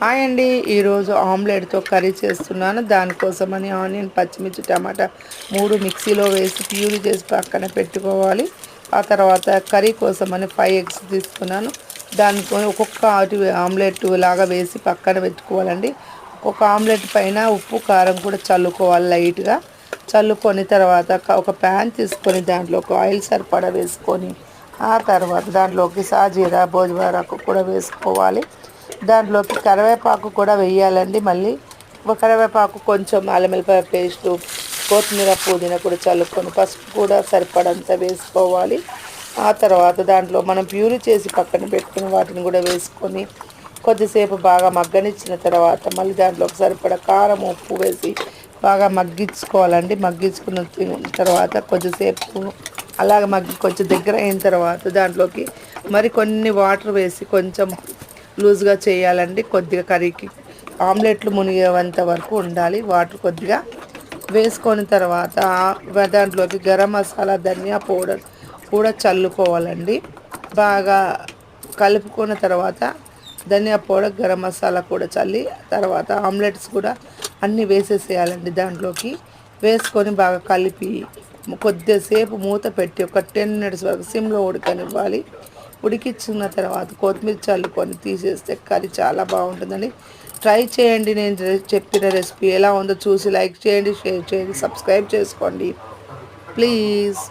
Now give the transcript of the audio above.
Hi అండి. ఈరోజు ఆమ్లెట్తో curry చేస్తున్నాను. దానికోసమని ఆనియన్, పచ్చిమిర్చి, టమాటా 3 మిక్సీలో వేసి ప్యూరీ చేసి పక్కన పెట్టుకోవాలి. ఆ తర్వాత కర్రీ కోసమని 5 ఎగ్స్ తీసుకున్నాను. దానితో ఒక్కొక్క ఆమ్లెట్ లాగా వేసి పక్కన పెట్టుకోవాలండి. ఒక్కొక్క ఆమ్లెట్ పైన ఉప్పు, కారం కూడా చల్లుకోవాలి లైట్గా. చల్లుకొని తర్వాత ఒక ప్యాన్ తీసుకొని దాంట్లోకి ఆయిల్ సరిపడా వేసుకొని ఆ తర్వాత దాంట్లోకి సాజీరా, భోజవారకు కూడా వేసుకోవాలి. దాంట్లోకి కరివేపాకు కూడా వేయాలండి. మళ్ళీ కరివేపాకు, కొంచెం అల్లం వెల్లిపాయ పేస్టు, కొత్తిమీర, పుదీనా కూడా చల్లుకొని పసుపు కూడా సరిపడంత వేసుకోవాలి. ఆ తర్వాత దాంట్లో మనం ప్యూరీ చేసి పక్కన పెట్టుకుని వాటిని కూడా వేసుకొని కొద్దిసేపు బాగా మగ్గనిచ్చిన తర్వాత మళ్ళీ దాంట్లోకి సరిపడా కారం, ఉప్పు వేసి బాగా మగ్గించుకోవాలండి. మగ్గించుకున్న తర్వాత కొద్దిసేపు అలాగ కొంచెం దగ్గర అయిన తర్వాత దాంట్లోకి మరి కొన్ని వాటర్ వేసి కొంచెం లూజ్గా చేయాలండి. కొద్దిగా కర్రీకి ఆమ్లెట్లు మునిగేంత వరకు ఉండాలి. వాటర్ కొద్దిగా వేసుకొని తర్వాత దాంట్లోకి గరం మసాలా, ధనియా పౌడర్ కూడా చల్లుకోవాలండి. బాగా కలుపుకున్న తర్వాత ధనియా పౌడర్, గరం మసాలా కూడా చల్లి తర్వాత ఆమ్లెట్స్ కూడా అన్నీ వేసేసేయాలండి. దాంట్లోకి వేసుకొని బాగా కలిపి కొద్దిసేపు మూత పెట్టి ఒక 10 మినిట్స్ వరకు సిమ్లో ఉడకనివ్వాలి. ఉడికించుకున్న తర్వాత కొత్తిమీర చల్లుకొని తీసేస్తే కర్రీ చాలా బాగుంటుందండి. ట్రై చేయండి. నేను చెప్పిన రెసిపీ ఎలా ఉందో చూసి లైక్ చేయండి, షేర్ చేయండి, సబ్స్క్రైబ్ చేసుకోండి ప్లీజ్.